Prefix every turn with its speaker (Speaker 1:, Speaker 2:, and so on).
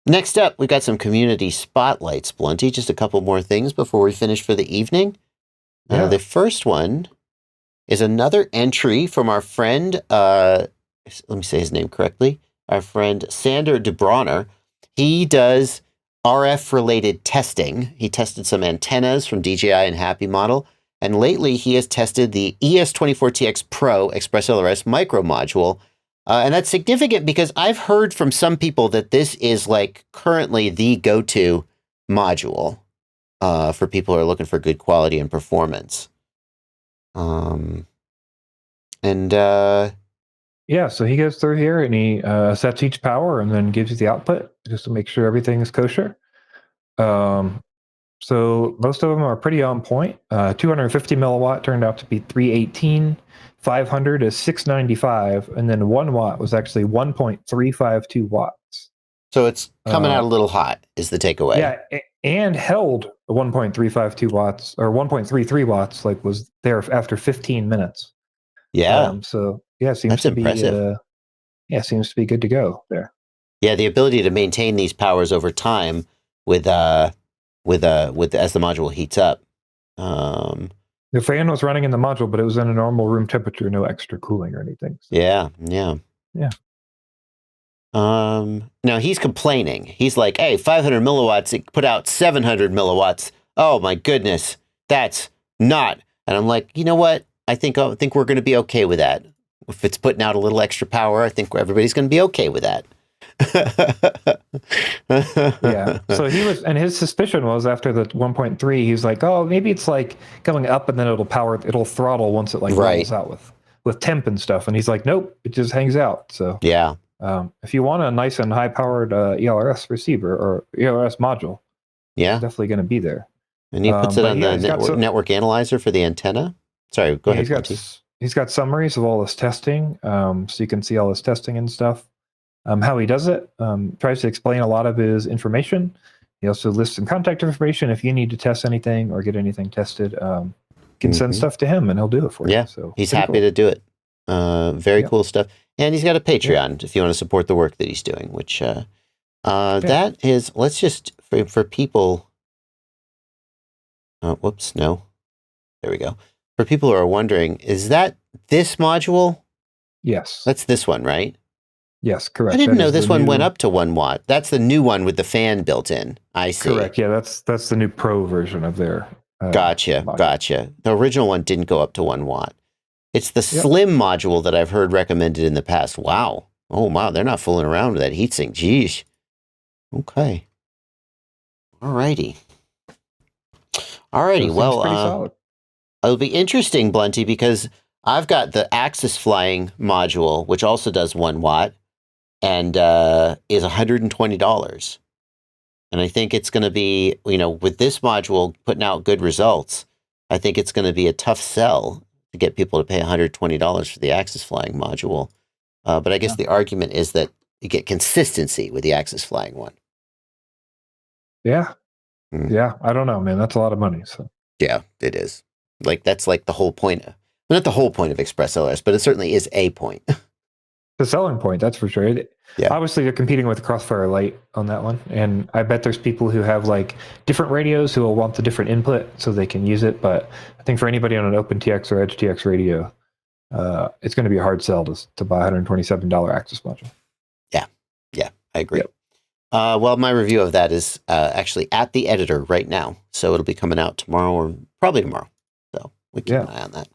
Speaker 1: Next up, we've got some community spotlights, Blunty. Just a couple more things before we finish for the evening. The first one is another entry from our friend, let me say his name correctly, our friend Sandor Dubronner. He does RF-related testing. He tested some antennas from DJI and Happymodel, and lately he has tested the ES24TX Pro Express LRS micro module. And that's significant because I've heard from some people that this is like currently the go-to module for people who are looking for good quality and performance.
Speaker 2: Yeah, so he goes through here and he sets each power and then gives you the output just to make sure everything is kosher. So most of them are pretty on point. 250 milliwatt turned out to be 318, 500 is 695, and then 1 watt was actually 1.352 watts.
Speaker 1: So it's coming out a little hot is the takeaway.
Speaker 2: Yeah, and held 1.352 watts or 1.33 watts, like was there after 15 minutes.
Speaker 1: Yeah.
Speaker 2: So yeah, seems
Speaker 1: That's impressive.
Speaker 2: Seems to be good to go there.
Speaker 1: Yeah, the ability to maintain these powers over time with as the module heats up.
Speaker 2: The fan was running in the module, but it was in a normal room temperature, no extra cooling or anything. So.
Speaker 1: Yeah. Now he's complaining. He's like, "Hey, 500 milliwatts, it put out 700 milliwatts. Oh my goodness, that's not." And I'm like, you know what? I think we're going to be okay with that. If it's putting out a little extra power, I think everybody's going to be okay with that.
Speaker 2: Yeah. So he was, and his suspicion was after the 1.3, he's like, oh, maybe it's like going up and then it'll throttle once it like rolls out with temp and stuff. And he's like, nope, it just hangs out. So
Speaker 1: yeah.
Speaker 2: If you want a nice and high powered ELRS receiver or ELRS module, it's definitely going to be there.
Speaker 1: And he puts it on the network analyzer for the antenna. Sorry, go ahead.
Speaker 2: He's got summaries of all his testing, so you can see all his testing and stuff. How he does it, tries to explain a lot of his information. He also lists some contact information if you need to test anything or get anything tested. Can send stuff to him and he'll do it for you.
Speaker 1: Yeah, so he's happy to do it. Very cool stuff. And he's got a Patreon if you want to support the work that he's doing, which that is, let's just, for people, whoops, no. There we go. For people who are wondering, is that this module?
Speaker 2: Yes.
Speaker 1: That's this one, right?
Speaker 2: Yes, correct.
Speaker 1: I didn't know this one went up to 1 watt. That's the new one with the fan built in. I see.
Speaker 2: Correct. Yeah, that's the new Pro version of their.
Speaker 1: Gotcha. The original one didn't go up to 1 watt. It's the slim module that I've heard recommended in the past. Wow. Oh, wow. They're not fooling around with that heatsink. Geez. Okay. All righty. Well, it'll be interesting, Blunty, because I've got the Axis Flying module, which also does 1 watt and is $120. And I think it's going to be, with this module putting out good results, I think it's going to be a tough sell to get people to pay $120 for the Axis Flying module. But I guess the argument is that you get consistency with the Axis Flying one.
Speaker 2: Yeah. Yeah. I don't know, man. That's a lot of money. So
Speaker 1: yeah, it is. That's like the whole point. Not the whole point of Express LRS, but it certainly is a point.
Speaker 2: The selling point, that's for sure. Yeah. Obviously, you're competing with Crossfire Lite on that one. And I bet there's people who have different radios who will want the different input so they can use it. But I think for anybody on an OpenTX or EdgeTX radio, it's going to be a hard sell to buy a $127 Axis module.
Speaker 1: Yeah, I agree. Yep. Well, my review of that is actually at the editor right now. So it'll be coming out tomorrow or probably tomorrow. So we keep an eye on that.